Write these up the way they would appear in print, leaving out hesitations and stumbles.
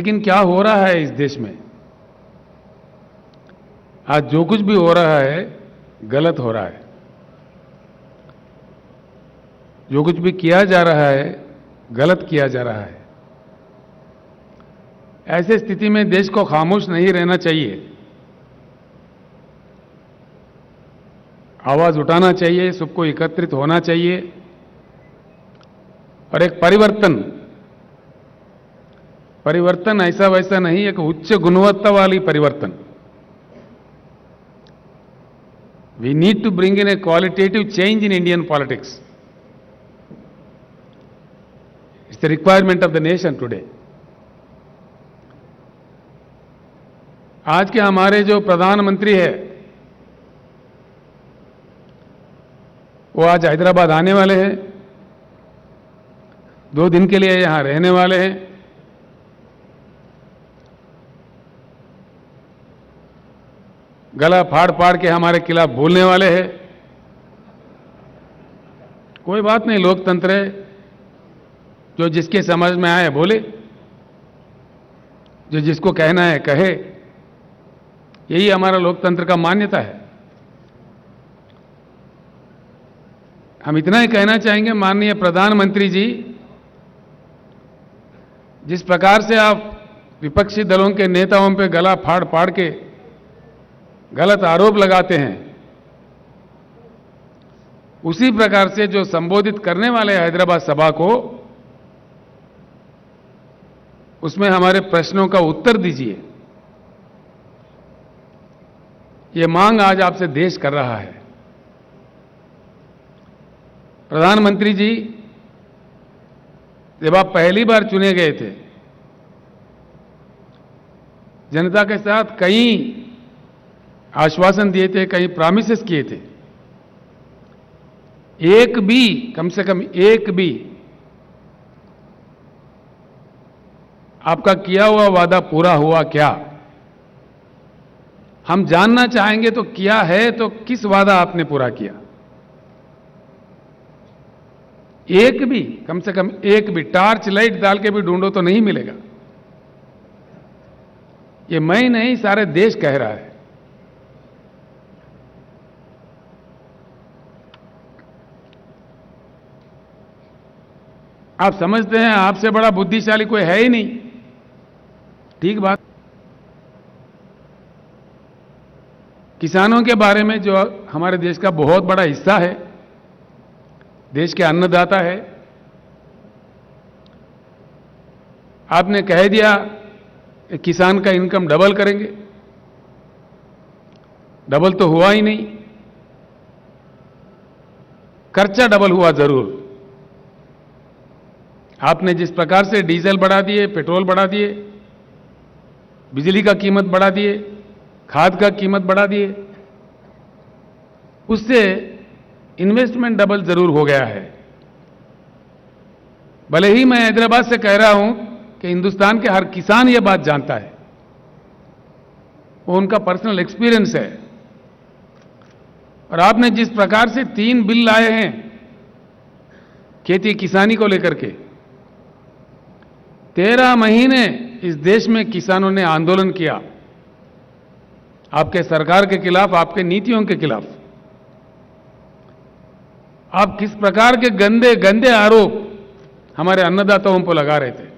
लेकिन क्या हो रहा है इस देश में? आज जो कुछ भी हो रहा है गलत हो रहा है। जो कुछ भी किया जा रहा है गलत किया जा रहा है। ऐसे स्थिति में देश को खामोश नहीं रहना चाहिए, आवाज उठाना चाहिए, सबको एकत्रित होना चाहिए और एक परिवर्तन ऐसा वैसा नहीं, एक उच्च गुणवत्ता वाली परिवर्तन। We need to bring in a qualitative change in Indian politics. It's the requirement of the nation today. आज के हमारे जो प्रधानमंत्री है वो आज हैदराबाद आने वाले हैं, 2 दिन के लिए यहां रहने वाले हैं। गला फाड़ फाड़ के हमारे खिलाफ बोलने वाले हैं। कोई बात नहीं, लोकतंत्र है, जो जिसके समझ में आए बोले, जो जिसको कहना है कहे। यही हमारा लोकतंत्र का मान्यता है। हम इतना ही कहना चाहेंगे, माननीय प्रधानमंत्री जी, जिस प्रकार से आप विपक्षी दलों के नेताओं पे गला फाड़ फाड़ के गलत आरोप लगाते हैं, उसी प्रकार से जो संबोधित करने वाले हैदराबाद सभा को, उसमें हमारे प्रश्नों का उत्तर दीजिए। ये मांग आज आपसे देश कर रहा है। प्रधानमंत्री जी, जब आप पहली बार चुने गए थे, जनता के साथ कई आश्वासन दिए थे, कई प्रॉमिसेस किए थे। एक भी, कम से कम एक भी आपका किया हुआ वादा पूरा हुआ क्या? हम जानना चाहेंगे तो किया है तो किस वादा आपने पूरा किया? एक भी, कम से कम एक भी टार्च लाइट डाल के भी ढूंढो तो नहीं मिलेगा। ये मैं नहीं, सारे देश कह रहा है। आप समझते हैं आपसे बड़ा बुद्धिशाली कोई है ही नहीं। ठीक बात। किसानों के बारे में, जो हमारे देश का बहुत बड़ा हिस्सा है, देश के अन्नदाता है, आपने कह दिया किसान का इनकम डबल करेंगे। डबल तो हुआ ही नहीं, खर्चा डबल हुआ जरूर। आपने जिस प्रकार से डीजल बढ़ा दिए, पेट्रोल बढ़ा दिए, बिजली का कीमत बढ़ा दिए, खाद का कीमत बढ़ा दिए, उससे इन्वेस्टमेंट डबल जरूर हो गया है। भले ही मैं हैदराबाद से कह रहा हूं कि हिंदुस्तान के हर किसान यह बात जानता है, वो उनका पर्सनल एक्सपीरियंस है। और आपने जिस प्रकार से 3 बिल लाए हैं खेती किसानी को लेकर के, 13 महीने इस देश में किसानों ने आंदोलन किया, आपके सरकार के खिलाफ, आपके नीतियों के खिलाफ। आप किस प्रकार के गंदे गंदे आरोप हमारे अन्नदाताओं पर लगा रहे थे।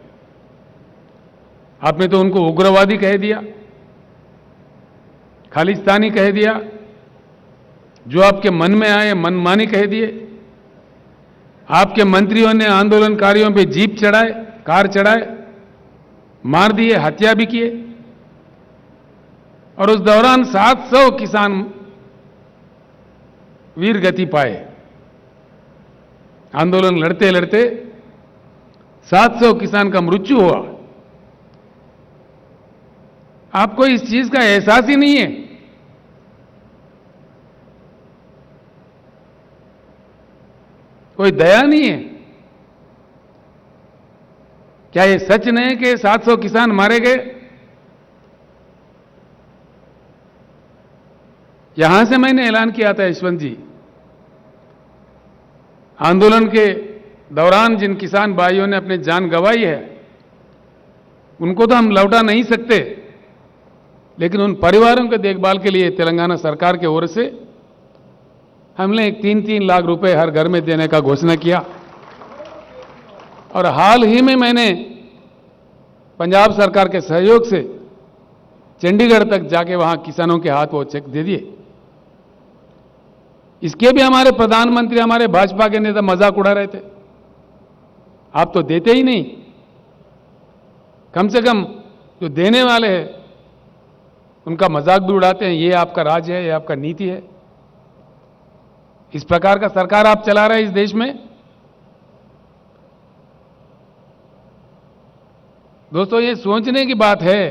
आपने तो उनको उग्रवादी कह दिया, खालिस्तानी कह दिया, जो आपके मन में आए मनमानी कह दिए। आपके मंत्रियों ने आंदोलनकारियों पे जीप चढ़ाए, कार चढ़ाए, मार दिए, हत्या भी किए। और उस दौरान 700 किसान वीर गति पाए। आंदोलन लड़ते लड़ते 700 किसान का मृत्यु हुआ। आपको इस चीज का एहसास ही नहीं है। कोई दया नहीं है। क्या ये सच नहीं कि 700 किसान मारे गए? यहां से मैंने ऐलान किया था, यशवंत जी, आंदोलन के दौरान जिन किसान भाइयों ने अपनी जान गंवाई है, उनको तो हम लौटा नहीं सकते, लेकिन उन परिवारों के देखभाल के लिए तेलंगाना सरकार की ओर से हमने 3-3 लाख रुपए हर घर में देने का घोषणा किया। और हाल ही में मैंने पंजाब सरकार के सहयोग से चंडीगढ़ तक जाके वहां किसानों के हाथ वो चेक दे दिए। इसके भी हमारे प्रधानमंत्री, हमारे भाजपा के नेता मजाक उड़ा रहे थे, आप तो देते ही नहीं, कम से कम जो देने वाले हैं उनका मजाक भी उड़ाते हैं, ये आपका राज है, ये आपका नीति है। इस प्रकार का सरकार आप चला रहे हैं इस देश में। दोस्तों, ये सोचने की बात है,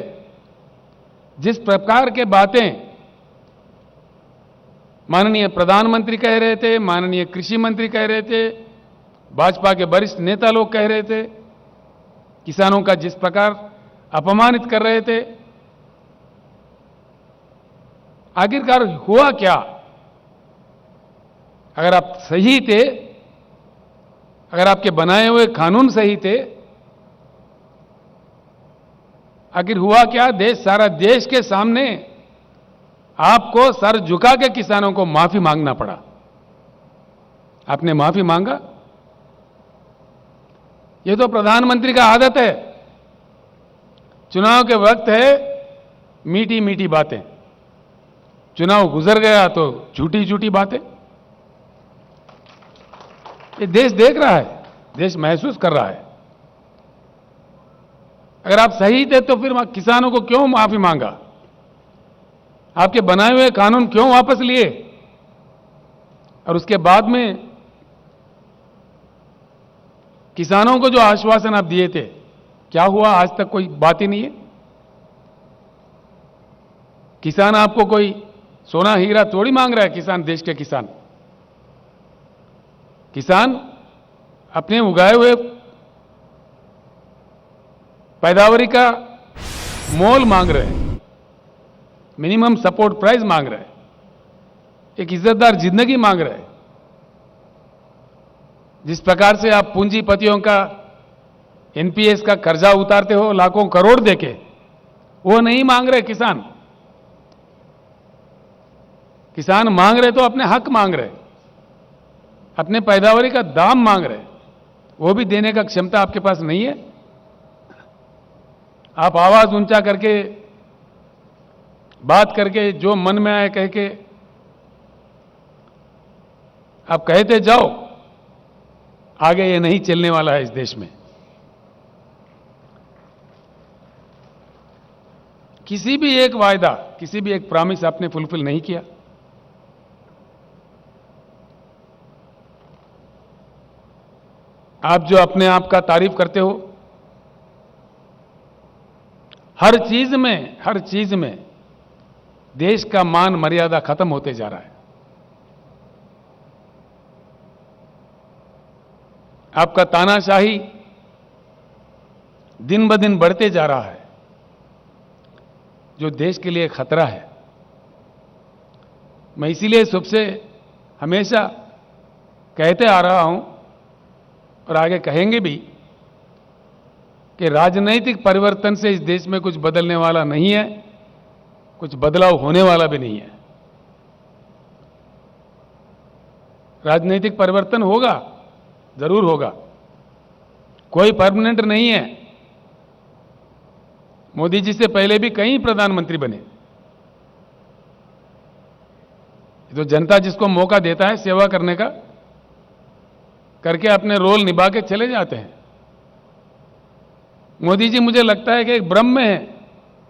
जिस प्रकार के बातें माननीय प्रधानमंत्री कह रहे थे, माननीय कृषि मंत्री कह रहे थे, भाजपा के वरिष्ठ नेता लोग कह रहे थे, किसानों का जिस प्रकार अपमानित कर रहे थे, आखिरकार हुआ क्या? अगर आप सही थे, अगर आपके बनाए हुए कानून सही थे, आखिर हुआ क्या? सारा देश के सामने आपको सर झुका के किसानों को माफी मांगना पड़ा। आपने माफी मांगा? यह तो प्रधानमंत्री का आदत है। चुनाव के वक्त है मीठी मीठी बातें, चुनाव गुजर गया तो झूठी झूठी बातें। ये देश देख रहा है, देश महसूस कर रहा है। अगर आप सही थे तो फिर किसानों को क्यों माफी मांगा? आपके बनाए हुए कानून क्यों वापस लिए? और उसके बाद में किसानों को जो आश्वासन आप दिए थे, क्या हुआ? आज तक कोई बात ही नहीं है। किसान आपको कोई सोना हीरा थोड़ी मांग रहा है। किसान, देश के किसान, किसान अपने उगाए हुए पैदावारी का मोल मांग रहे हैं, मिनिमम सपोर्ट प्राइस मांग रहे हैं, एक इज्जतदार जिंदगी मांग रहे हैं। जिस प्रकार से आप पूंजीपतियों का एनपीएस का कर्जा उतारते हो लाखों करोड़ देके, वो नहीं मांग रहे किसान। किसान मांग रहे तो अपने हक मांग रहे, अपने पैदावारी का दाम मांग रहे, वो भी देने का क्षमता आपके पास नहीं है। आप आवाज ऊंचा करके, बात करके, जो मन में आए कह के आप कहते जाओ, आगे ये नहीं चलने वाला है इस देश में। किसी भी एक वायदा, किसी भी एक प्रॉमिस आपने फुलफिल नहीं किया। आप जो अपने आप का तारीफ करते हो, हर चीज में देश का मान मर्यादा खत्म होते जा रहा है। आपका तानाशाही दिन ब दिन बढ़ते जा रहा है, जो देश के लिए खतरा है। मैं इसीलिए सबसे हमेशा कहते आ रहा हूं और आगे कहेंगे भी कि राजनीतिक परिवर्तन से इस देश में कुछ बदलने वाला नहीं है, कुछ बदलाव होने वाला भी नहीं है। राजनीतिक परिवर्तन होगा, जरूर होगा, कोई परमानेंट नहीं है। मोदी जी से पहले भी कई प्रधानमंत्री बने। तो जनता जिसको मौका देता है सेवा करने का, करके अपने रोल निभा के चले जाते हैं। मोदी जी, मुझे लगता है कि एक भ्रम में है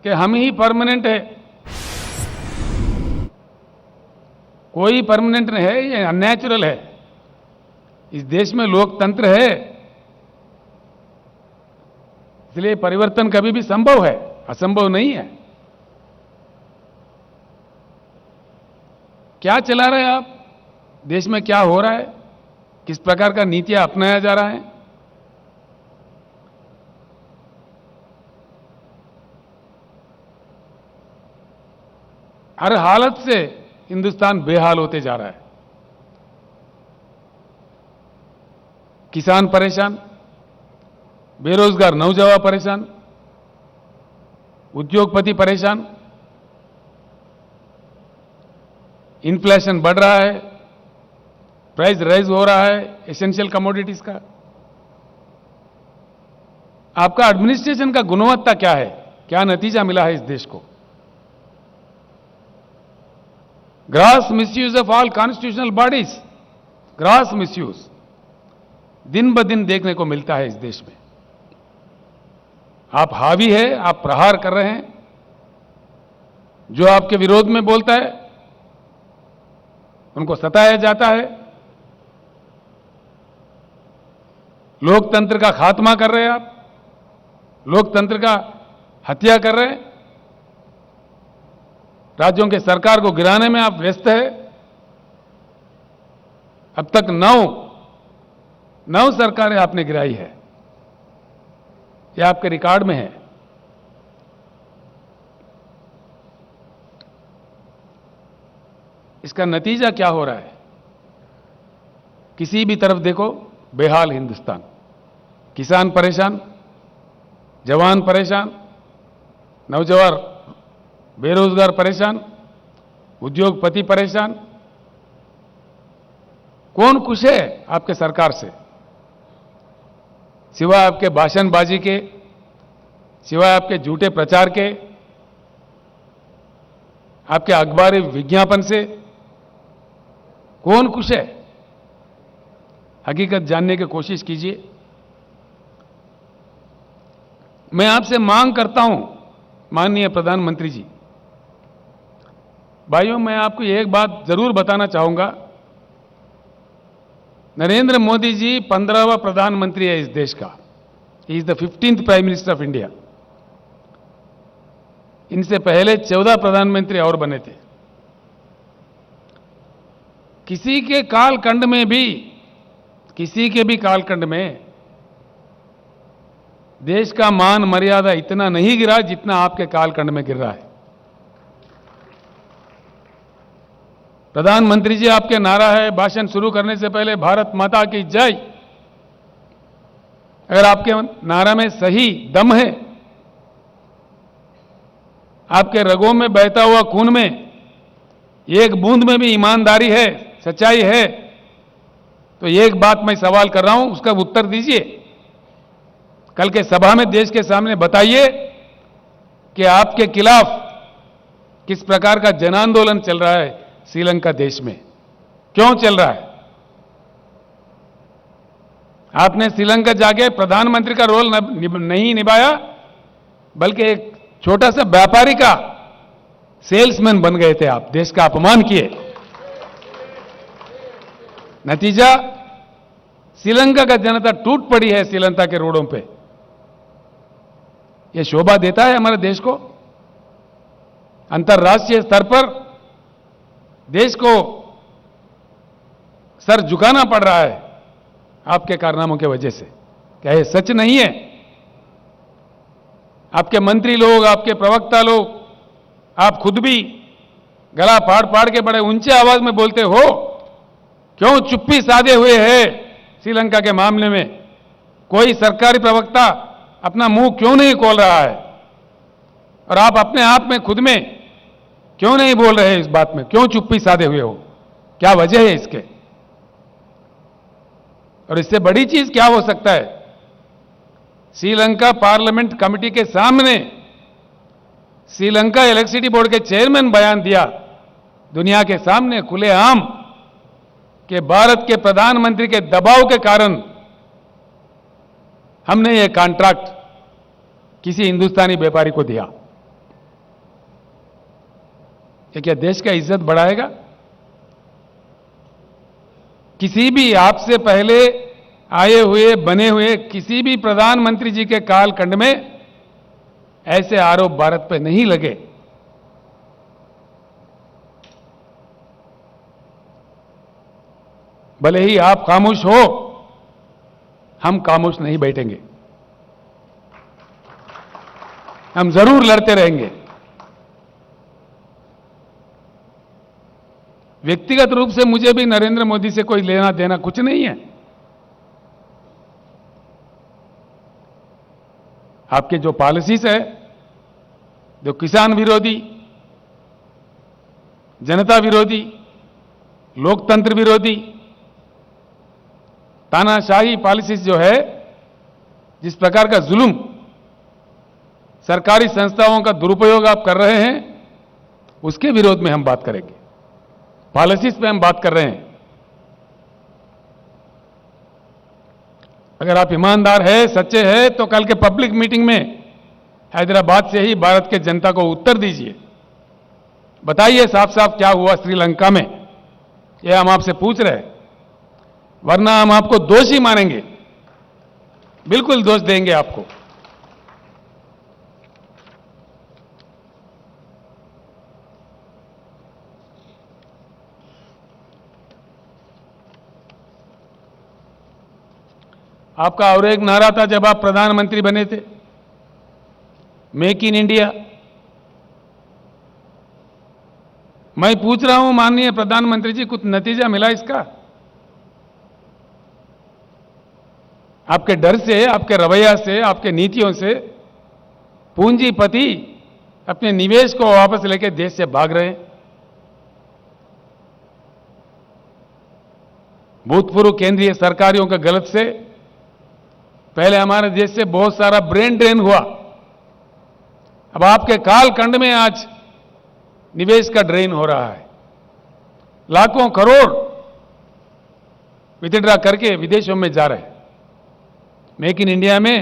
कि हम ही परमानेंट है। कोई परमानेंट नहीं है, ये अननेचुरल है। इस देश में लोकतंत्र है, इसलिए परिवर्तन कभी भी संभव है, असंभव नहीं है। क्या चला रहे हैं आप? देश में क्या हो रहा है? किस प्रकार का नीतियां अपनाया जा रहा है? हर हालत से हिंदुस्तान बेहाल होते जा रहा है। किसान परेशान, बेरोजगार नौजवान परेशान, उद्योगपति परेशान, इन्फ्लेशन बढ़ रहा है, प्राइस राइज हो रहा है एसेंशियल कमोडिटीज का। आपका एडमिनिस्ट्रेशन का गुणवत्ता क्या है, क्या नतीजा मिला है इस देश को? Gross misuse of all constitutional bodies, gross misuse दिन ब दिन देखने को मिलता है इस देश में। आप हावी है, आप प्रहार कर रहे हैं। जो आपके विरोध में बोलता है उनको सताया जाता है। लोकतंत्र का खात्मा कर रहे हैं आप, लोकतंत्र का हत्या कर रहे हैं। राज्यों के सरकार को गिराने में आप व्यस्त है। अब तक नौ सरकारें आपने गिराई है, यह आपके रिकॉर्ड में है। इसका नतीजा क्या हो रहा है? किसी भी तरफ देखो बेहाल हिंदुस्तान। किसान परेशान, जवान परेशान, नौजवान बेरोजगार परेशान, उद्योगपति परेशान। कौन खुश है आपके सरकार से? सिवाय आपके भाषणबाजी के, सिवाय आपके झूठे प्रचार के, आपके अखबारी विज्ञापन से कौन खुश है? हकीकत जानने की कोशिश कीजिए। मैं आपसे मांग करता हूं, माननीय प्रधानमंत्री जी, भाइयों, मैं आपको एक बात जरूर बताना चाहूंगा। नरेंद्र मोदी जी 15वां प्रधानमंत्री है इस देश का। He is the 15th prime minister of India. इनसे पहले 14 प्रधानमंत्री और बने थे। किसी के कालखंड में भी, किसी के भी कालखंड में देश का मान मर्यादा इतना नहीं गिरा जितना आपके कालखंड में गिर रहा है। प्रधानमंत्री जी, आपके नारा है भाषण शुरू करने से पहले भारत माता की जय। अगर आपके नारा में सही दम है, आपके रगों में बहता हुआ खून में एक बूंद में भी ईमानदारी है, सच्चाई है, तो एक बात मैं सवाल कर रहा हूं, उसका उत्तर दीजिए। कल के सभा में देश के सामने बताइए कि आपके खिलाफ किस प्रकार का जन आंदोलन चल रहा है श्रीलंका देश में, क्यों चल रहा है? आपने श्रीलंका जाके प्रधानमंत्री का रोल नहीं निभाया, बल्कि एक छोटा सा व्यापारी का सेल्समैन बन गए थे आप, देश का अपमान किए। नतीजा, श्रीलंका का जनता टूट पड़ी है श्रीलंका के रोडों पे। यह शोभा देता है हमारे देश को? अंतर्राष्ट्रीय स्तर पर देश को सर झुकाना पड़ रहा है आपके कारनामों के वजह से। क्या यह सच नहीं है? आपके मंत्री लोग, आपके प्रवक्ता लोग, आप खुद भी गला फाड़ फाड़ के बड़े ऊंचे आवाज में बोलते हो, क्यों चुप्पी साधे हुए है श्रीलंका के मामले में? कोई सरकारी प्रवक्ता अपना मुंह क्यों नहीं खोल रहा है? और आप अपने आप में खुद में क्यों नहीं बोल रहे इस बात में? क्यों चुप्पी साधे हुए हो? क्या वजह है इसके? और इससे बड़ी चीज क्या हो सकता है? श्रीलंका पार्लियामेंट कमेटी के सामने श्रीलंका इलेक्ट्रिसिटी बोर्ड के चेयरमैन बयान दिया दुनिया के सामने खुलेआम कि भारत के प्रधानमंत्री के दबाव के कारण हमने यह कॉन्ट्रैक्ट किसी हिंदुस्तानी व्यापारी को दिया। ये क्या देश का इज्जत बढ़ाएगा? किसी भी आपसे पहले आए हुए, बने हुए किसी भी प्रधानमंत्री जी के कालखंड में ऐसे आरोप भारत पर नहीं लगे। भले ही आप खामोश हो, हम खामोश नहीं बैठेंगे, हम जरूर लड़ते रहेंगे। व्यक्तिगत रूप से मुझे भी नरेंद्र मोदी से कोई लेना देना कुछ नहीं है। आपके जो पॉलिसीज है जो किसान विरोधी, जनता विरोधी, लोकतंत्र विरोधी तानाशाही पॉलिसीज जो है, जिस प्रकार का जुल्म, सरकारी संस्थाओं का दुरुपयोग आप कर रहे हैं, उसके विरोध में हम बात करेंगे। पॉलिसीज पे हम बात कर रहे हैं। अगर आप ईमानदार है, सच्चे हैं, तो कल के पब्लिक मीटिंग में हैदराबाद से ही भारत के जनता को उत्तर दीजिए। बताइए साफ साफ क्या हुआ श्रीलंका में, यह हम आपसे पूछ रहे हैं। वरना हम आपको दोषी मानेंगे, बिल्कुल दोष देंगे आपको। आपका और एक नारा था जब आप प्रधानमंत्री बने थे, मेक इन इंडिया। मैं पूछ रहा हूं माननीय प्रधानमंत्री जी, कुछ नतीजा मिला इसका? आपके डर से, आपके रवैया से, आपके नीतियों से पूंजीपति अपने निवेश को वापस लेकर देश से भाग रहे हैं। भूतपूर्व केंद्रीय सरकारों के गलत से पहले हमारे देश से बहुत सारा ब्रेन ड्रेन हुआ। अब आपके कालखंड में आज निवेश का ड्रेन हो रहा है। लाखों करोड़ विथड्रा करके विदेशों में जा रहे हैं। मेक इन इंडिया में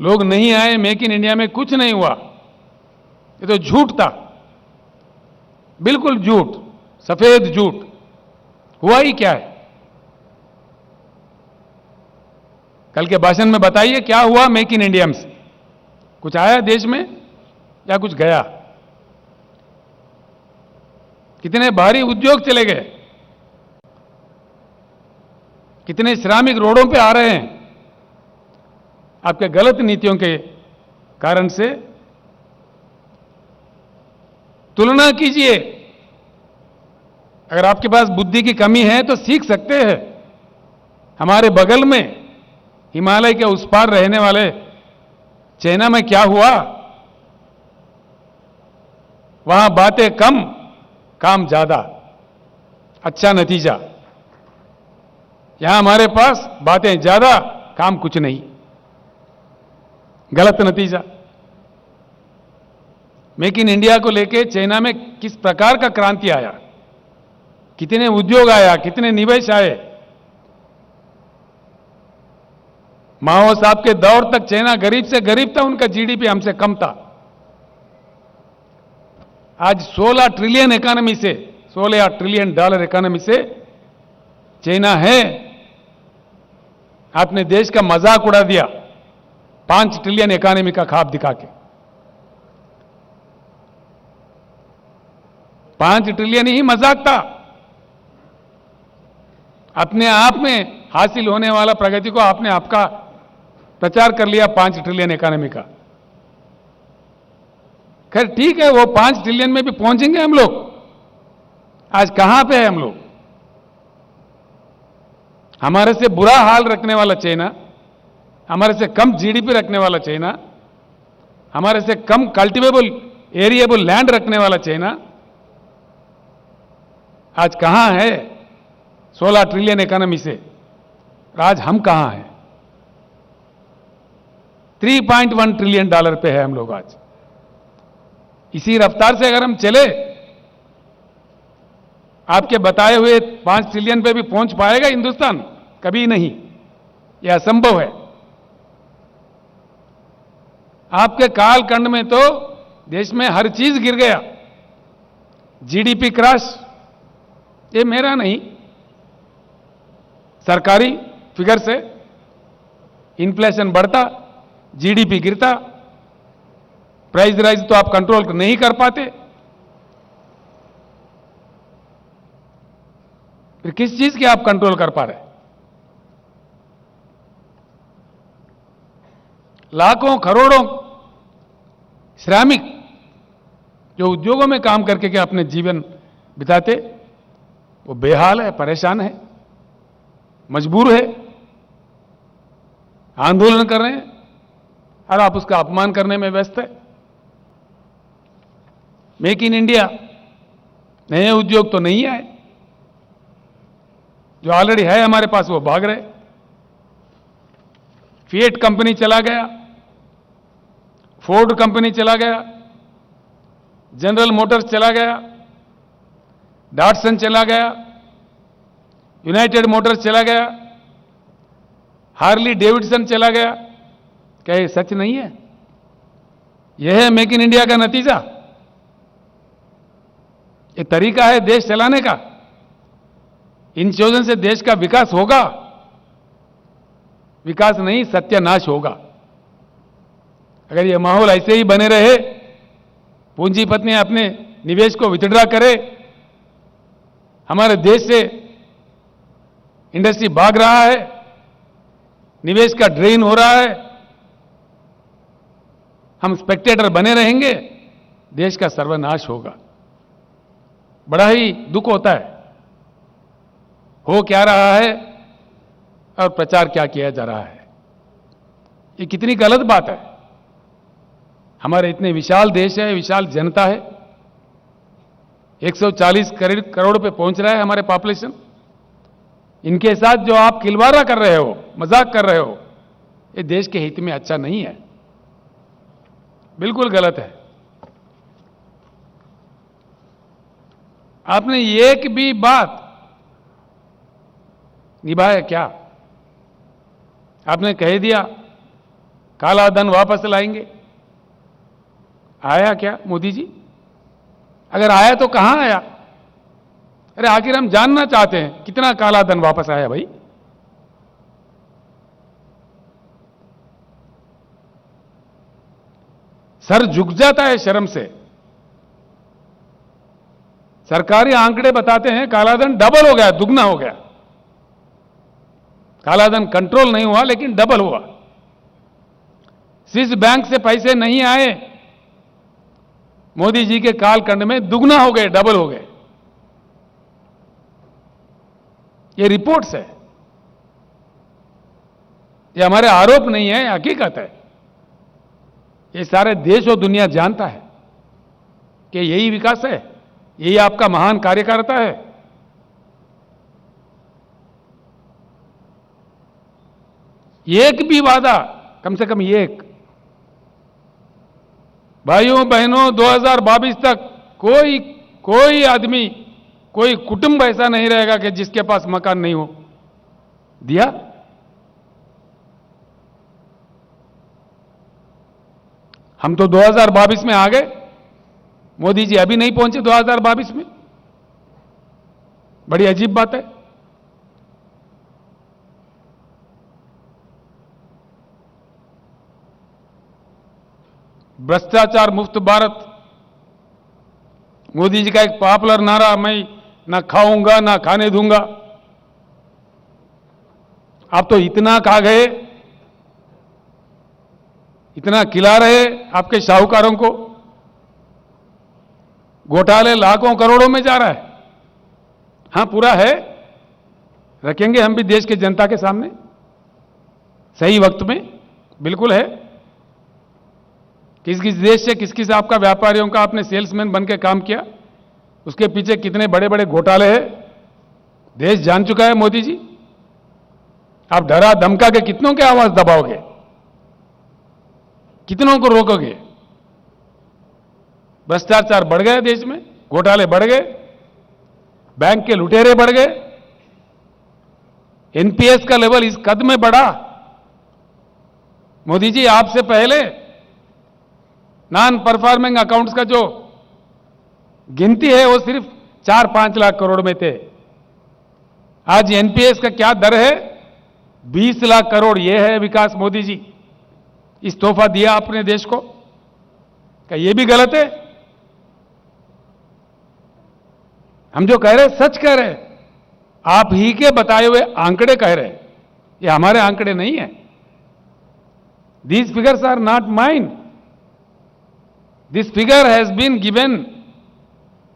लोग नहीं आए, मेक इन इंडिया में कुछ नहीं हुआ, ये तो झूठ था, बिल्कुल झूठ, सफेद झूठ। हुआ ही क्या है? कल के भाषण में बताइए क्या हुआ मेक इन इंडिया से? कुछ आया देश में या कुछ गया? कितने भारी उद्योग चले गए, कितने श्रमिक रोडों पे आ रहे हैं आपके गलत नीतियों के कारण से। तुलना कीजिए, अगर आपके पास बुद्धि की कमी है तो सीख सकते हैं। हमारे बगल में हिमालय के उस पार रहने वाले चाइना में क्या हुआ? वहां बातें कम, काम ज्यादा, अच्छा नतीजा। यहां हमारे पास बातें ज्यादा, काम कुछ नहीं, गलत नतीजा। मेक इन इंडिया को लेके चाइना में किस प्रकार का क्रांति आया, कितने उद्योग आया, कितने निवेश आए। माओ साहब के दौर तक चाइना गरीब से गरीब था, उनका जीडीपी हमसे कम था। आज 16 ट्रिलियन इकोनॉमी से, $16 ट्रिलियन इकोनॉमी से चाइना है। आपने देश का मजाक उड़ा दिया 5 ट्रिलियन इकोनॉमी का ख्वाब दिखा के। 5 ट्रिलियन ही मजाक था। अपने आप में हासिल होने वाला प्रगति को आपने आपका प्रचार कर लिया 5 ट्रिलियन इकोनॉमी का। खैर ठीक है, वो 5 ट्रिलियन में भी पहुंचेंगे हम लोग। आज कहां पे है हम लोग? हमारे से बुरा हाल रखने वाला चाइना, हमारे से कम जीडीपी रखने वाला चाइना, हमारे से कम कल्टिवेबल एरिएबल लैंड रखने वाला चाइना आज कहां है 16 ट्रिलियन इकोनॉमी से? आज हम कहां हैं? $3.1 ट्रिलियन पे है हम लोग आज। इसी रफ्तार से अगर हम चले, आपके बताए हुए 5 ट्रिलियन पे भी पहुंच पाएगा हिंदुस्तान? कभी नहीं, यह असंभव है। आपके कालखंड में तो देश में हर चीज गिर गया। जीडीपी क्रैश, ये मेरा नहीं, सरकारी फिगर से इन्फ्लेशन बढ़ता, जीडीपी गिरता, प्राइस राइज तो आप कंट्रोल नहीं कर पाते। फिर किस चीज की आप कंट्रोल कर पा रहे? लाखों करोड़ों श्रमिक जो उद्योगों में काम करके के अपने जीवन बिताते, वो बेहाल है, परेशान है, मजबूर है, आंदोलन कर रहे हैं और आप उसका अपमान करने में व्यस्त है। मेक इन इंडिया, नए उद्योग तो नहीं आए, जो ऑलरेडी है हमारे पास वो भाग रहे। फिएट कंपनी चला गया, फोर्ड कंपनी चला गया, जनरल मोटर्स चला गया, डॉटसन चला गया, यूनाइटेड मोटर्स चला गया, हार्ली डेविडसन चला गया। क्या ये सच नहीं है? यह है मेक इन इंडिया का नतीजा? ये तरीका है देश चलाने का? इन चीजों से देश का विकास होगा? विकास नहीं, सत्यानाश होगा। अगर ये माहौल ऐसे ही बने रहे, पूंजीपति अपने निवेश को विथड्रा करे, हमारे देश से इंडस्ट्री भाग रहा है, निवेश का ड्रेन हो रहा है, हम स्पेक्टेटर बने रहेंगे, देश का सर्वनाश होगा। बड़ा ही दुख होता है। हो क्या रहा है और प्रचार क्या किया जा रहा है, ये कितनी गलत बात है। हमारे इतने विशाल देश है, विशाल जनता है, 140 करोड़ पे पहुंच रहा है हमारे पॉपुलेशन। इनके साथ जो आप खिलवाड़ा कर रहे हो, मजाक कर रहे हो, ये देश के हित में अच्छा नहीं है, बिल्कुल गलत है। आपने एक भी बात निभाया क्या? आपने कह दिया काला धन वापस लाएंगे, आया क्या मोदी जी? अगर आया तो कहां आया? अरे आखिर हम जानना चाहते हैं कितना काला धन वापस आया भाई। सर झुक जाता है शर्म से। सरकारी आंकड़े बताते हैं कालाधन डबल हो गया, दुगना हो गया। कालाधन कंट्रोल नहीं हुआ लेकिन डबल हुआ। स्विस बैंक से पैसे नहीं आए, मोदी जी के कालखंड में दुगना हो गए, डबल हो गए। ये रिपोर्ट्स है, ये हमारे आरोप नहीं है, हकीकत है। ये सारे देश और दुनिया जानता है कि यही विकास है, यही आपका महान कार्यकर्ता है। एक भी वादा, कम से कम एक, भाइयों बहनों 2022 तक कोई आदमी, कोई कुटुंब ऐसा नहीं रहेगा कि जिसके पास मकान नहीं हो। दिया? हम तो 2022 में आ गए, मोदी जी अभी नहीं पहुंचे 2022 में। बड़ी अजीब बात है। भ्रष्टाचार मुक्त भारत, मोदी जी का एक पॉपुलर नारा, मैं ना खाऊंगा ना खाने दूंगा। आप तो इतना खा गए, इतना खिला रहे आपके साहूकारों को, घोटाले लाखों करोड़ों में जा रहा है। हां पूरा है, रखेंगे हम भी देश के जनता के सामने सही वक्त में, बिल्कुल है। किस किस देश से किस किस आपका व्यापारियों का आपने सेल्समैन बन के काम किया, उसके पीछे कितने बड़े बड़े घोटाले हैं, देश जान चुका है मोदी जी। आप डरा धमका के कितनों की आवाज दबाओगे, कितनों को रोकोगे? भ्रष्टाचार बढ़ गया देश में, घोटाले बढ़ गए, बैंक के लुटेरे बढ़ गए, एनपीएस का लेवल इस कद में बढ़ा। मोदी जी आपसे पहले नॉन परफॉर्मिंग अकाउंट्स का जो गिनती है वो सिर्फ 4-5 लाख करोड़ में थे। आज एनपीएस का क्या दर है? 20 लाख करोड़। ये है विकास मोदी जी, इस तोहफा दिया आपने देश को। क्या ये भी गलत है? हम जो कह रहे हैं सच कह रहे हैं, आप ही के बताए हुए आंकड़े कह रहे हैं, ये हमारे आंकड़े नहीं है। These figures are not mine. This figure has been given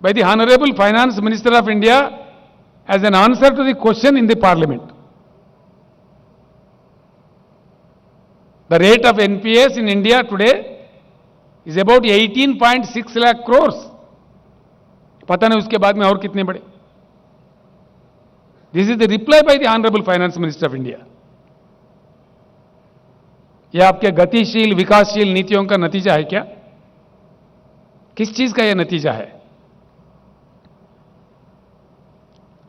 by the Honorable Finance Minister of India as an answer to the question in the Parliament. The rate of NPS in India today is about 18.6 lakh crores. पता नहीं उसके बाद में और कितने बढ़े। This is the reply by the honourable finance minister of India. यह आपके गतिशील विकासशील नीतियों का नतीजा है क्या? किस चीज का यह नतीजा है?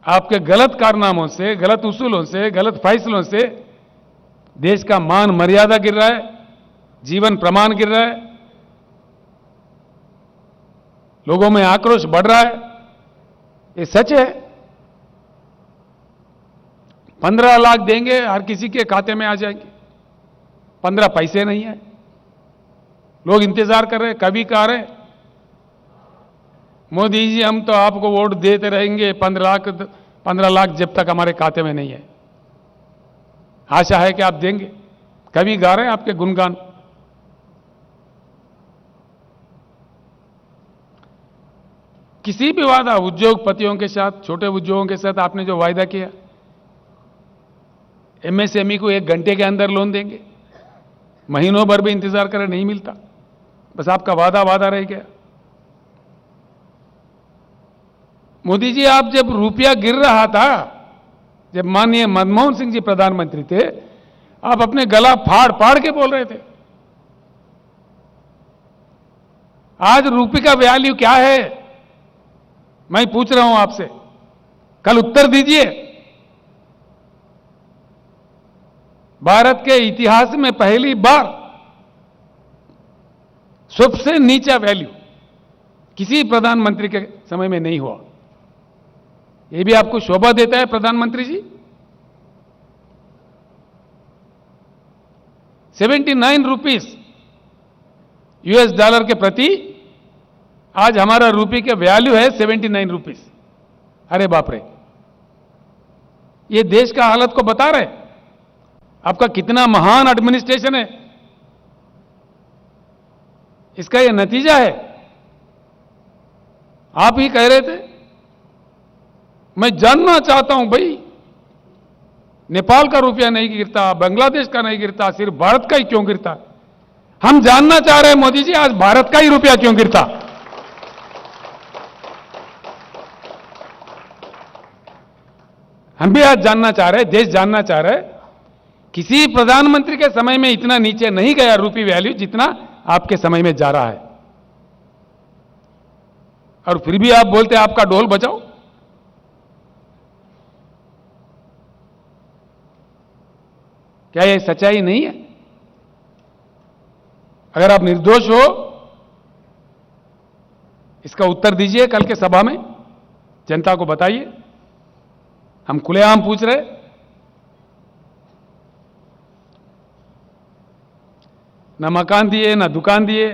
आपके गलत कारनामों से, गलत उसूलों से, गलत फैसलों से देश का मान मर्यादा गिर रहा है, जीवन प्रमाण गिर रहा है, लोगों में आक्रोश बढ़ रहा है। ये सच है। 15 लाख देंगे, हर किसी के खाते में आ जाएंगे। 15 पैसे नहीं है। लोग इंतजार कर रहे हैं, कभी कह रहे मोदी जी हम तो आपको वोट देते रहेंगे 15 लाख जब तक हमारे खाते में नहीं है। आशा है कि आप देंगे। कभी गा रहे हैं आपके गुणगान। किसी भी वादा उद्योगपतियों के साथ, छोटे उद्योगों के साथ आपने जो वायदा किया, एमएसएमई को 1 घंटे के अंदर लोन देंगे, महीनों भर भी इंतजार करें, नहीं मिलता। बस आपका वादा रह गया। मोदी जी, आप जब रुपया गिर रहा था, जब माननीय मनमोहन सिंह जी प्रधानमंत्री थे, आप अपने गला फाड़ फाड़ के बोल रहे थे। आज रुपये का वैल्यू क्या है, मैं पूछ रहा हूं आपसे, कल उत्तर दीजिए। भारत के इतिहास में पहली बार सबसे नीचा वैल्यू किसी प्रधानमंत्री के समय में नहीं हुआ। यह भी आपको शोभा देता है प्रधानमंत्री जी? 79 रुपीस यूएस डॉलर के प्रति आज हमारा रुपये का वैल्यू है 79 रुपीस। अरे बाप रे, ये देश का हालत को बता रहे। आपका कितना महान एडमिनिस्ट्रेशन है, इसका यह नतीजा है। आप ही कह रहे थे। मैं जानना चाहता हूं भाई, नेपाल का रुपया नहीं गिरता, बांग्लादेश का नहीं गिरता, सिर्फ भारत का ही क्यों गिरता? हम जानना चाह रहे हैं मोदी जी, आज भारत का ही रुपया क्यों गिरता? हम भी आज जानना चाह रहे हैं, देश जानना चाह रहे हैं। किसी प्रधानमंत्री के समय में इतना नीचे नहीं गया रुपये वैल्यू जितना आपके समय में जा रहा है। और फिर भी आप बोलते हैं आपका ढोल बजाओ। क्या यह सच्चाई नहीं है? अगर आप निर्दोष हो, इसका उत्तर दीजिए कल के सभा में, जनता को बताइए। हम खुलेआम पूछ रहे। न मकान दिए, न दुकान दिए,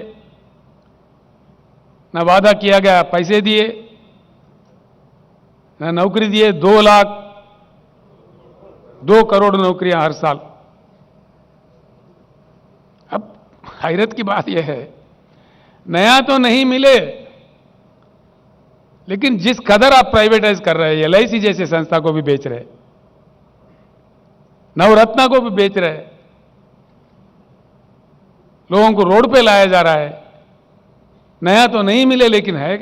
न वादा किया गया पैसे दिए, न नौकरी दिए। 2 करोड़ नौकरियां हर साल। अब हैरत की बात यह है, नया तो नहीं मिले, लेकिन जिस कदर आप प्राइवेटाइज कर रहे हैं, एलआईसी जैसे संस्था को भी बेच रहे, नवरत्ना को भी बेच रहे, लोगों को रोड पे लाया जा रहा है। नया तो नहीं मिले, लेकिन है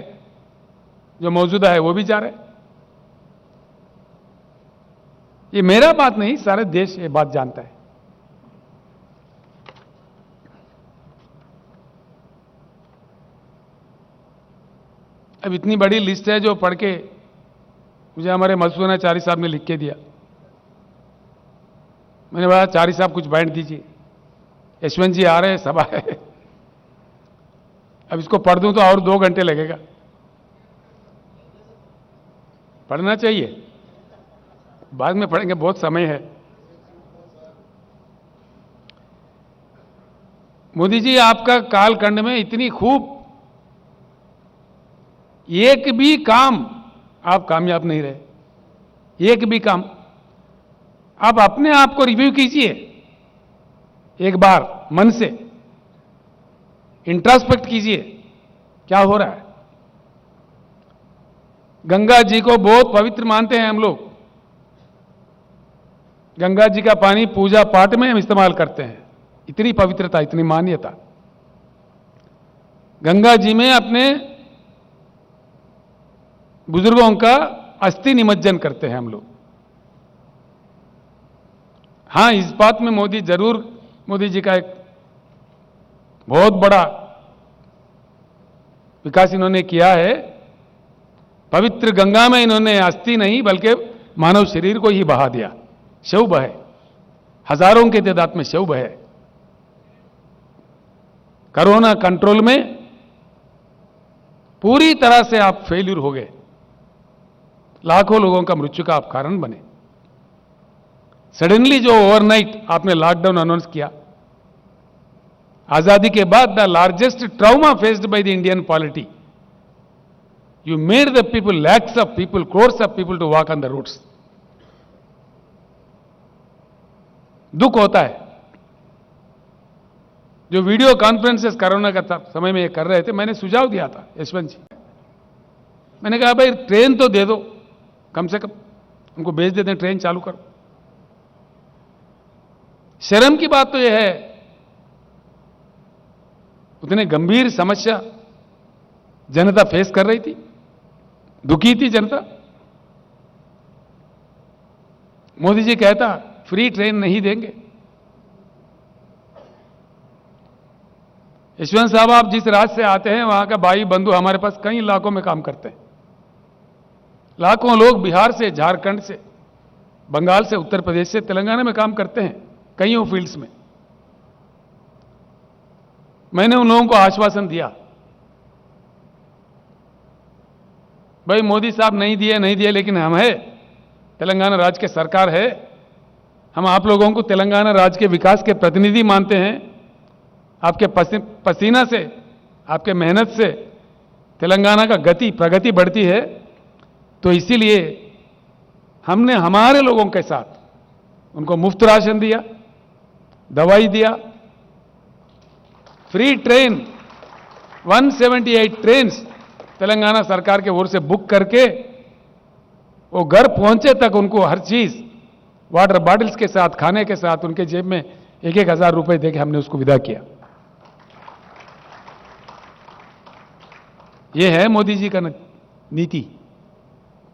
जो मौजूदा है वो भी जा रहा है। ये मेरा बात नहीं, सारे देश ये बात जानता है। अब इतनी बड़ी लिस्ट है जो पढ़ के मुझे हमारे मधुसूदनाचार्य साहब ने लिख के दिया। मैंने बोला चारी साहब कुछ बांट दीजिए, यशवंत जी आ रहे हैं, सभा है। अब इसको पढ़ दूं तो और 2 घंटे लगेगा। पढ़ना चाहिए, बाद में पढ़ेंगे, बहुत समय है। मोदी जी, आपका कालखंड में इतनी खूब, एक भी काम आप कामयाब नहीं रहे। एक भी काम। आप अपने आप को रिव्यू कीजिए एक बार, मन से इंट्रोस्पेक्ट कीजिए, क्या हो रहा है। गंगा जी को बहुत पवित्र मानते हैं हम लोग। गंगा जी का पानी पूजा पाठ में हम इस्तेमाल करते हैं। इतनी पवित्रता, इतनी मान्यता। गंगा जी में अपने बुजुर्गों का अस्थि निमज्जन करते हैं हम लोग। हां, इस बात में मोदी जी का एक बहुत बड़ा विकास इन्होंने किया है। पवित्र गंगा में इन्होंने अस्थि नहीं बल्कि मानव शरीर को ही बहा दिया। शव बहे, हजारों की तादाद में शव बहे। कोरोना कंट्रोल में पूरी तरह से आप फेल्यूर हो गए। लाखों लोगों का मृत्यु का आप कारण बने। सडनली जो ओवरनाइट आपने लॉकडाउन अनाउंस किया, आजादी के बाद the largest trauma faced by the Indian polity, you made the people, lakhs of people, crores of people to walk on the roads. दुख होता है। जो वीडियो कॉन्फ्रेंसेस कोरोना का समय में ये कर रहे थे, मैंने सुझाव दिया था यशवंत जी। मैंने कहा भाई ट्रेन तो दे दो, कम से कम उनको भेज देते हैं, ट्रेन चालू करो। शर्म की बात तो यह है, उतने गंभीर समस्या जनता फेस कर रही थी, दुखी थी जनता। मोदी जी कहता फ्री ट्रेन नहीं देंगे। यशवंत साहब, आप जिस राज्य से आते हैं वहां का भाई बंधु हमारे पास कई इलाकों में काम करते हैं। लाखों लोग बिहार से, झारखंड से, बंगाल से, उत्तर प्रदेश से, तेलंगाना में काम करते हैं, कईयों फील्ड्स में। मैंने उन लोगों को आश्वासन दिया, भाई मोदी साहब नहीं दिए, लेकिन हम है, तेलंगाना राज्य की सरकार है, हम आप लोगों को तेलंगाना राज्य के विकास के प्रतिनिधि मानते हैं। आपके पसीना से, आपके मेहनत से तेलंगाना का प्रगति बढ़ती है, तो इसीलिए हमने हमारे लोगों के साथ उनको मुफ्त राशन दिया, दवाई दिया, फ्री ट्रेन 178 ट्रेन तेलंगाना सरकार के ओर से बुक करके वो घर पहुंचे तक उनको हर चीज, वाटर बॉटल्स के साथ, खाने के साथ, उनके जेब में 1-1 हजार रुपए देके हमने उसको विदा किया। ये है मोदी जी का नीति।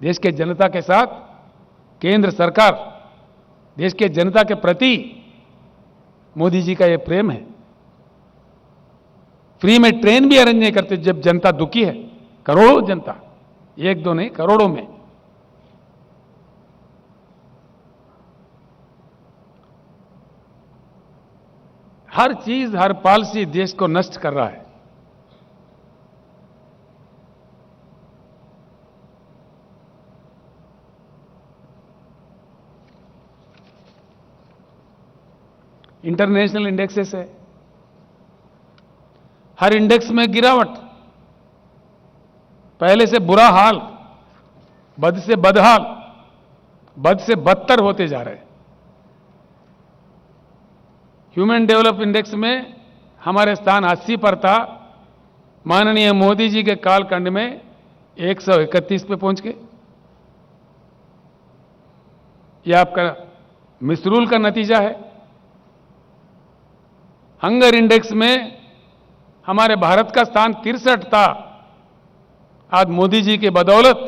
देश के जनता के साथ केंद्र सरकार, देश के जनता के प्रति मोदी जी का ये प्रेम है। फ्री में ट्रेन भी अरेंज नहीं करते जब जनता दुखी है। करोड़ों जनता, एक दो नहीं, करोड़ों में। हर चीज, हर पॉलिसी देश को नष्ट कर रहा है। इंटरनेशनल इंडेक्सेस है, हर इंडेक्स में गिरावट। पहले से बुरा हाल, बद से बदहाल, बद से बदतर होते जा रहे हैं। ह्यूमन डेवलप इंडेक्स में हमारे स्थान 80 पर था, माननीय मोदी जी के कालखंड में 131 पे पहुंच गए। यह आपका मिसरूल का नतीजा है। हंगर इंडेक्स में हमारे भारत का स्थान 63 था। आज मोदी जी की बदौलत,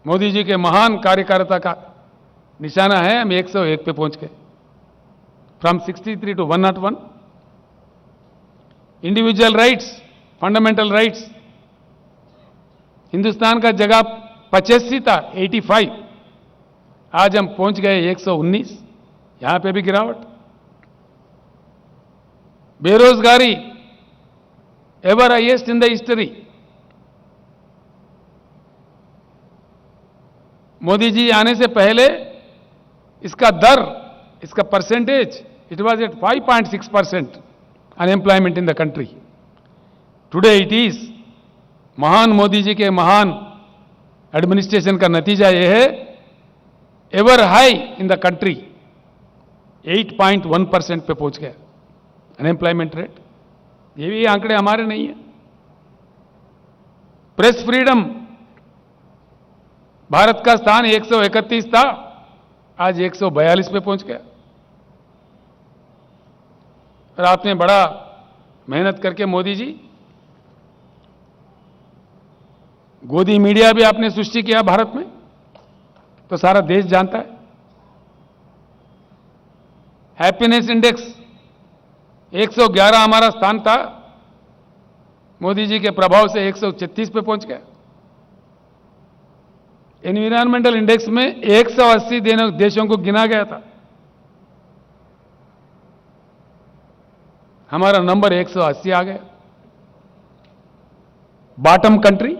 मोदी जी के महान कार्यकारिता का निशाना है, हम 101 पे पहुंच गए, from 63 to 101। Individual rights, fundamental rights, Hindustan का जगह 85 था, 85, आज हम पहुंच गए 119। यहां पे भी गिरावट। बेरोजगारी ever highest in the history. Modi ji आने से पहले इसका दर, इसका percentage, it was at 5.6% unemployment in the country. Today it is, महान मोदी जी के महान एडमिनिस्ट्रेशन का नतीजा यह है, ever high in the country, 8.1% पे पहुंच गया अनएम्प्लॉयमेंट रेट। ये भी आंकड़े हमारे नहीं है। प्रेस फ्रीडम, भारत का स्थान 131 था, आज 142 पे पहुंच गया। और आपने बड़ा मेहनत करके मोदी जी गोदी मीडिया भी आपने सृष्टि किया भारत में, तो सारा देश जानता है। हैप्पीनेस इंडेक्स 111 हमारा स्थान था, मोदी जी के प्रभाव से 136 पे पहुंच गया। एनवायरमेंटल इंडेक्स में 180 देशों को गिना गया था, हमारा नंबर 180 आ गया। बॉटम कंट्री,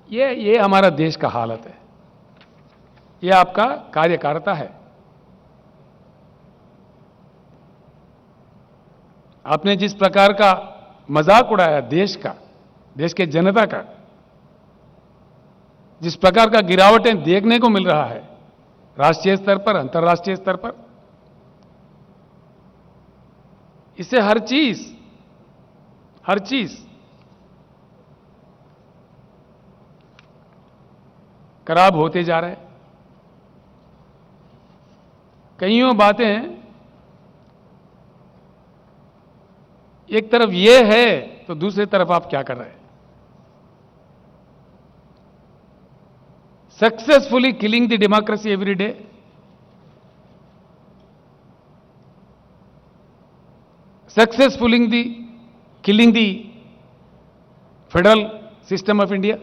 ये हमारा देश का हालत है, ये आपका कार्यकारिता है। आपने जिस प्रकार का मजाक उड़ाया देश का, देश के जनता का, जिस प्रकार का गिरावटें देखने को मिल रहा है राष्ट्रीय स्तर पर, अंतर्राष्ट्रीय स्तर पर, इससे हर चीज खराब होते जा रहे हैं। कईयों बातें एक तरफ ये है तो दूसरी तरफ आप क्या कर रहे हैं? Successfully killing the democracy every day, successfully killing the federal system of India,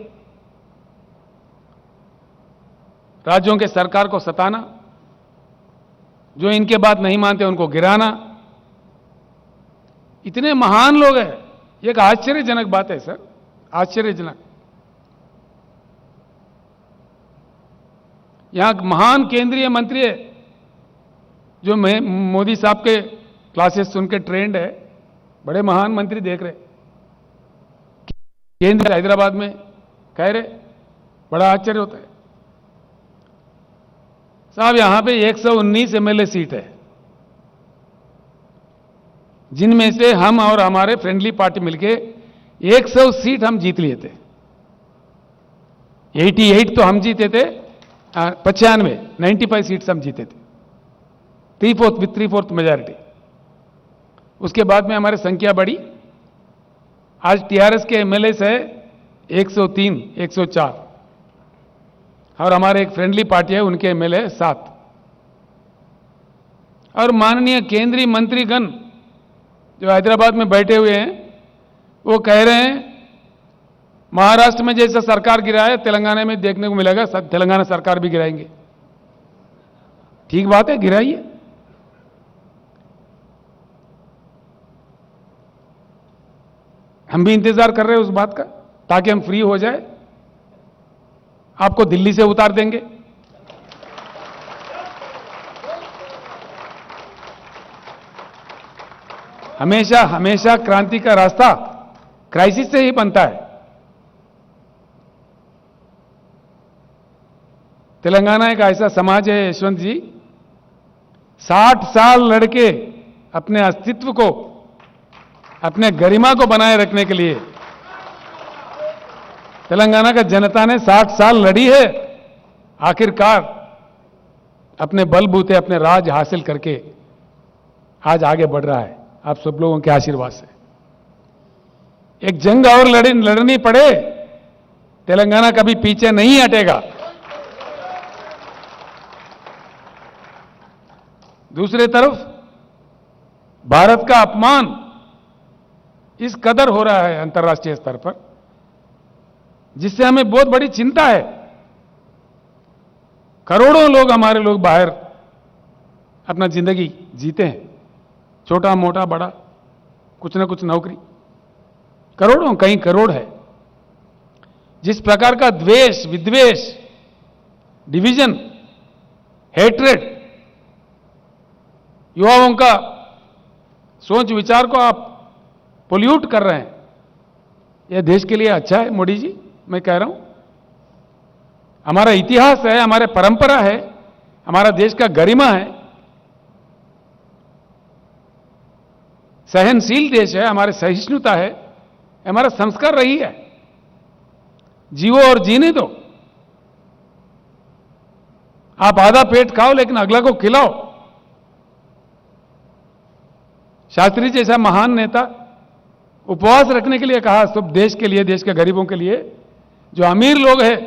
राज्यों के सरकार को सताना, जो इनके बात नहीं मानते उनको गिराना। इतने महान लोग हैं, ये एक आश्चर्यजनक बात है सर, आश्चर्यजनक। यहां महान केंद्रीय मंत्री है जो मोदी साहब के क्लासेस सुन के ट्रेंड है, बड़े महान मंत्री देख रहे, केंद्र हैदराबाद में कह रहे, बड़ा आश्चर्य होता है। साहब यहां पे 119 एमएलए सीट है, जिनमें से हम और हमारे फ्रेंडली पार्टी मिलके 100 सीट हम जीत लिए थे। 88 तो हम जीते थे, 95 सीट्स हम जीते थे, 3/4 मेजॉरिटी। उसके बाद में हमारी संख्या बढ़ी, आज टीआरएस के एमएलए है 103, 104, और हमारे एक फ्रेंडली पार्टी है उनके एमएलए 7। और माननीय केंद्रीय मंत्रीगण जो हैदराबाद में बैठे हुए हैं वो कह रहे हैं महाराष्ट्र में जैसा सरकार गिरा है तेलंगाना में देखने को मिलेगा, तेलंगाना सरकार भी गिराएंगे। ठीक बात है, गिराइए। हम भी इंतजार कर रहे हैं उस बात का, ताकि हम फ्री हो जाए, आपको दिल्ली से उतार देंगे। हमेशा हमेशा क्रांति का रास्ता क्राइसिस से ही बनता है। तेलंगाना एक ऐसा समाज है यशवंत जी, 60 साल लड़के अपने अस्तित्व को, अपने गरिमा को बनाए रखने के लिए तेलंगाना का जनता ने 60 साल लड़ी है, आखिरकार अपने बलबूते, अपने राज हासिल करके आज आगे बढ़ रहा है, आप सब लोगों के आशीर्वाद से। एक जंग और लड़नी पड़े, तेलंगाना कभी पीछे नहीं हटेगा। दूसरी तरफ भारत का अपमान इस कदर हो रहा है अंतर्राष्ट्रीय स्तर पर, जिससे हमें बहुत बड़ी चिंता है। करोड़ों लोग, हमारे लोग बाहर अपना जिंदगी जीते हैं, छोटा मोटा बड़ा कुछ ना कुछ नौकरी, करोड़ों, कई करोड़ है। जिस प्रकार का द्वेष, विद्वेष, डिवीजन, हेट्रेड, युवाओं का सोच विचार को आप पोल्यूट कर रहे हैं, यह देश के लिए अच्छा है मोदी जी? मैं कह रहा हूं, हमारा इतिहास है, हमारे परंपरा है, हमारा देश का गरिमा है, सहनशील देश है, हमारे सहिष्णुता है, हमारा संस्कार रही है। जीवो और जीने दो। आप आधा पेट खाओ लेकिन अगला को खिलाओ। शास्त्री जैसा महान नेता, उपवास रखने के लिए कहा, सब देश के लिए, देश के गरीबों के लिए। जो अमीर लोग हैं,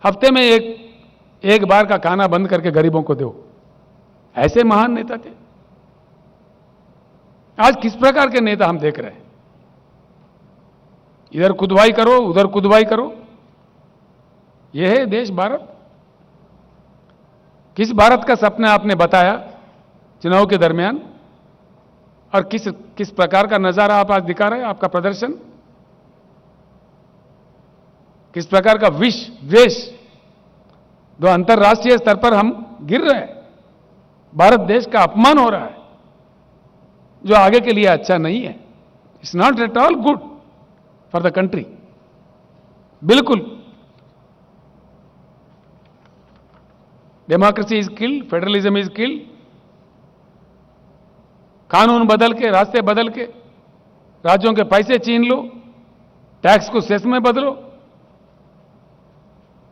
हफ्ते में एक बार का खाना बंद करके गरीबों को दो। ऐसे महान नेता थे। आज किस प्रकार के नेता हम देख रहे हैं? इधर खुदवाई करो, उधर खुदवाई करो। यह है देश भारत। किस भारत का सपना आपने बताया चुनाव के दरमियान, और किस प्रकार का नजारा आप आज दिखा रहे हैं? आपका प्रदर्शन किस प्रकार का विष द्वेष, जो अंतर्राष्ट्रीय स्तर पर हम गिर रहे हैं। भारत देश का अपमान हो रहा है, जो आगे के लिए अच्छा नहीं है। It's not at all good for the country. बिल्कुल। Democracy is killed, federalism is killed. कानून बदल के, रास्ते बदल के, राज्यों के पैसे छीन लो, टैक्स को सेस में बदलो।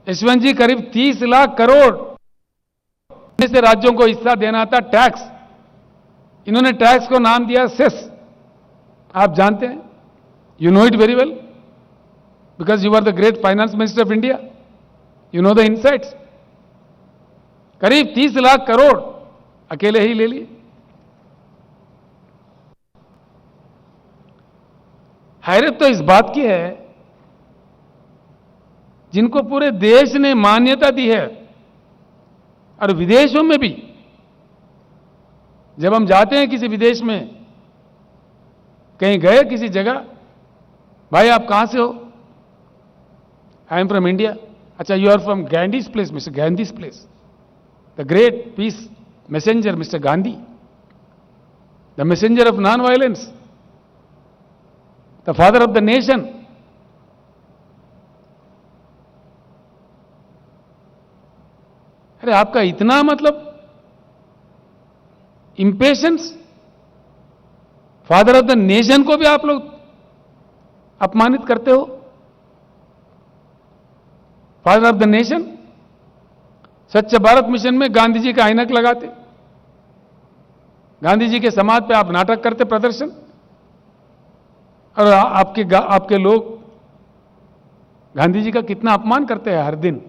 यशवंत जी, करीब 30 लाख करोड़ से राज्यों को हिस्सा देना था, टैक्स। इन्होंने टैक्स को नाम दिया सेस। आप जानते हैं, you know it very well, because you are the great finance minister of India, you know the insights. करीब 30 लाख करोड़ अकेले ही ले लिए। हैरत तो इस बात की है, जिनको पूरे देश ने मान्यता दी है, और विदेशों में भी, जब हम जाते हैं किसी विदेश में, कहीं गए किसी जगह, भाई आप कहां से हो? I am from India. अच्छा, you are from Gandhi's place, mister Gandhi's place, the great peace messenger mister Gandhi, the messenger of non violence, the father of the nation. अरे आपका इतना मतलब impatience, father of the nation को भी आप लोग अपमानित करते हो। Father of the nation. Swachh Bharat mission में गांधी जी का ऐनक लगाते, गांधी जी के समाज पे आप नाटक करते, प्रदर्शन, और आपके लोग गांधी जी का कितना अपमान करते हैं हर दिन।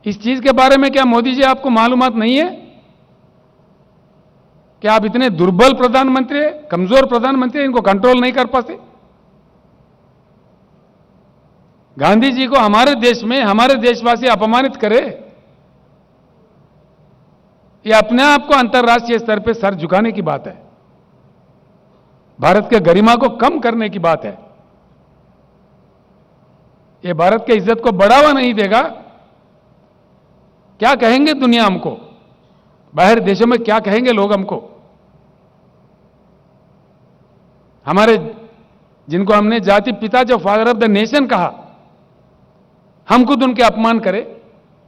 इस चीज के बारे में क्या मोदी जी आपको मालूमात नहीं है कि आप इतने दुर्बल प्रधानमंत्री, कमजोर प्रधानमंत्री, इनको कंट्रोल नहीं कर पाते? गांधी जी को हमारे देश में हमारे देशवासी अपमानित करे, ये अपने आप को अंतर्राष्ट्रीय स्तर पर सर झुकाने की बात है, भारत के गरिमा को कम करने की बात है। ये भारत के इज्जत को बढ़ावा नहीं देगा। क्या कहेंगे दुनिया हमको? बाहर देशों में क्या कहेंगे लोग हमको? हमारे, जिनको हमने जाति पिता, जो फादर ऑफ द नेशन कहा, हम खुद उनके अपमान करें,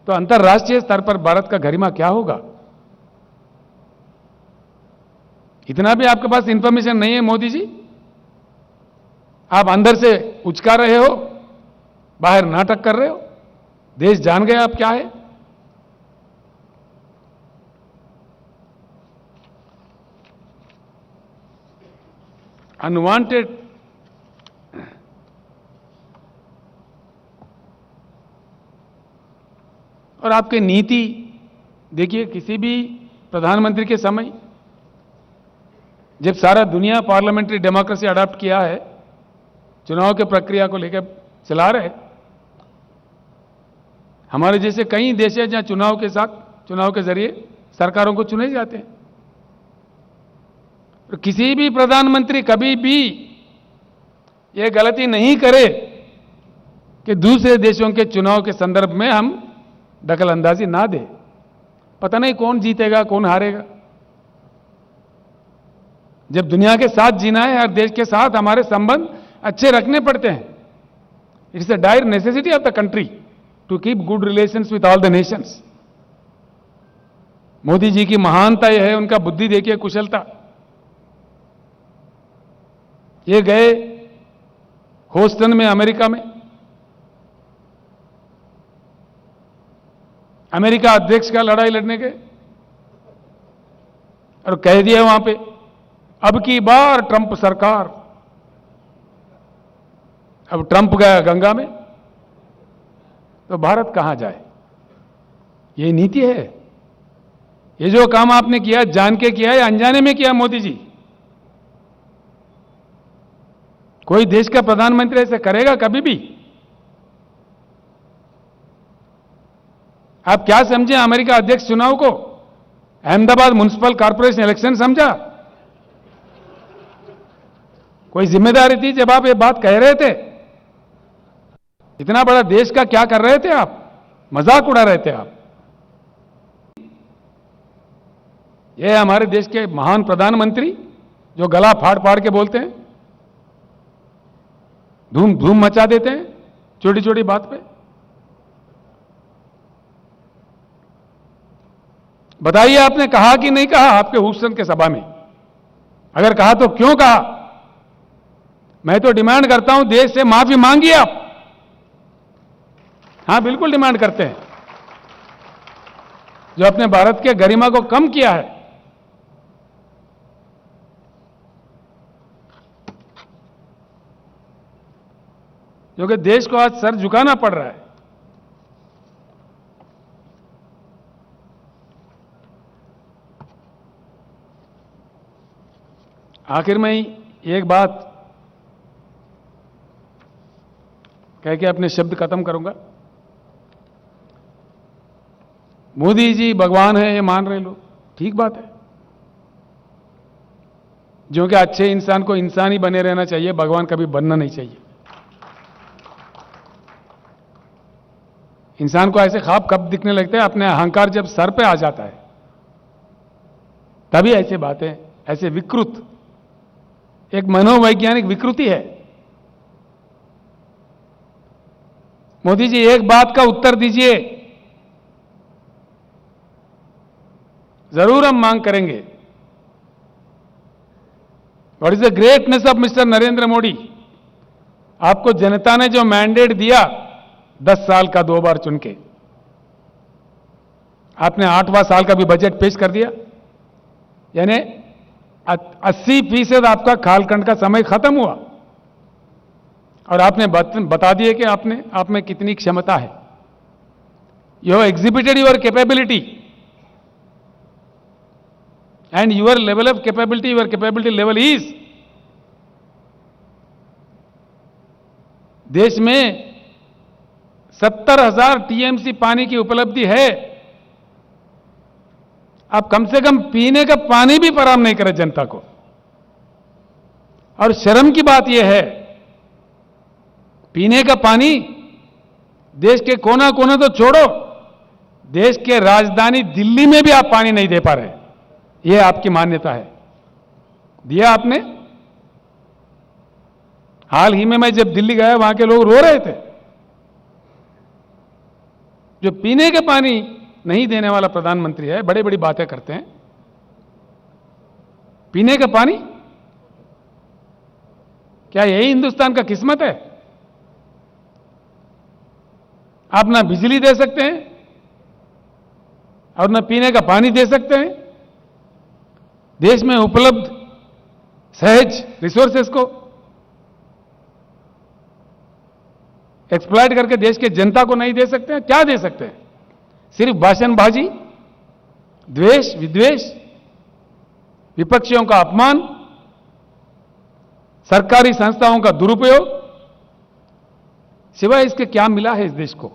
तो अंतर्राष्ट्रीय स्तर पर भारत का गरिमा क्या होगा? इतना भी आपके पास इंफॉर्मेशन नहीं है मोदी जी? आप अंदर से उचका रहे हो, बाहर नाटक कर रहे हो। देश जान गया आप क्या है। अनवांटेड और आपके नीति देखिए, किसी भी प्रधानमंत्री के समय, जब सारा दुनिया पार्लियामेंट्री डेमोक्रेसी अडॉप्ट किया है, चुनाव के प्रक्रिया को लेकर चला रहे, हमारे जैसे कई देश हैं जहां चुनाव के जरिए सरकारों को चुने जाते हैं। तो किसी भी प्रधानमंत्री कभी भी यह गलती नहीं करे कि दूसरे देशों के चुनाव के संदर्भ में हम दखल अंदाजी ना दे। पता नहीं कौन जीतेगा, कौन हारेगा। जब दुनिया के साथ जीना है, हर देश के साथ हमारे संबंध अच्छे रखने पड़ते हैं। It's a dire necessity of the country to keep good relations with all the nations. Modi ji की महानता यह है, उनका बुद्धि देखिए, कुशलता। ये गए ह्यूस्टन में, अमेरिका में, अमेरिका अध्यक्ष का लड़ाई लड़ने गए और कह दिया वहां पे अब की बार ट्रंप सरकार। अब ट्रंप गया गंगा में तो भारत कहां जाए? ये नीति है। ये जो काम आपने किया जान के किया या अनजाने में किया मोदी जी? कोई देश का प्रधानमंत्री ऐसे करेगा कभी भी? आप क्या समझे अमेरिका अध्यक्ष चुनाव को? अहमदाबाद म्युनिसिपल कॉर्पोरेशन इलेक्शन समझा? कोई जिम्मेदारी थी जब आप ये बात कह रहे थे? इतना बड़ा देश का क्या कर रहे थे आप? मजाक उड़ा रहे थे आप। ये हमारे देश के महान प्रधानमंत्री जो गला फाड़ फाड़ के बोलते हैं, धूम धूम मचा देते हैं छोटी छोटी बात पे। बताइए आपने कहा कि नहीं कहा आपके ह्यूस्टन के सभा में? अगर कहा तो क्यों कहा? मैं तो डिमांड करता हूं देश से माफी मांगिए आप। हां, बिल्कुल डिमांड करते हैं। जो अपने भारत के गरिमा को कम किया है, क्योंकि देश को आज सर झुकाना पड़ रहा है। आखिर में ही एक बात कह के अपने शब्द खत्म करूंगा। मोदी जी भगवान है ये मान रहे लोग, ठीक बात है। जो कि अच्छे इंसान को इंसान ही बने रहना चाहिए, भगवान कभी बनना नहीं चाहिए। इंसान को ऐसे ख्वाब कब दिखने लगते हैं? अपने अहंकार जब सर पे आ जाता है तभी ऐसे बातें, ऐसे विकृत, एक मनोवैज्ञानिक विकृति है। मोदी जी एक बात का उत्तर दीजिए, जरूर हम मांग करेंगे। What is the greatness of mister Narendra Modi? आपको जनता ने जो मैंडेट दिया 10 साल का 2 बार चुन के, आपने 8वां साल का भी बजट पेश कर दिया, यानी 80% आपका कालखंड का समय खत्म हुआ और आपने बता दिए कि आप में कितनी क्षमता है। You have exhibited your capability and your level of capability, your capability level is, देश में 70,000 टीएमसी पानी की उपलब्धि है। आप कम से कम पीने का पानी भी फराहम नहीं करें जनता को। और शर्म की बात यह है, पीने का पानी देश के कोना कोना तो छोड़ो, देश के राजधानी दिल्ली में भी आप पानी नहीं दे पा रहे। यह आपकी मान्यता है। दिया आपने? हाल ही में मैं जब दिल्ली गया, वहां के लोग रो रहे थे। जो पीने का पानी नहीं देने वाला प्रधानमंत्री है, बड़ी बड़ी बातें करते हैं। पीने का पानी, क्या यही हिंदुस्तान का किस्मत है? आप ना बिजली दे सकते हैं और ना पीने का पानी दे सकते हैं। देश में उपलब्ध सहज रिसोर्सेस को एक्सप्लॉइट करके देश के जनता को नहीं दे सकते हैं। क्या दे सकते हैं? सिर्फ भाषणबाजी, द्वेष, विद्वेष, विपक्षियों का अपमान, सरकारी संस्थाओं का दुरुपयोग, सिवाय इसके क्या मिला है इस देश को?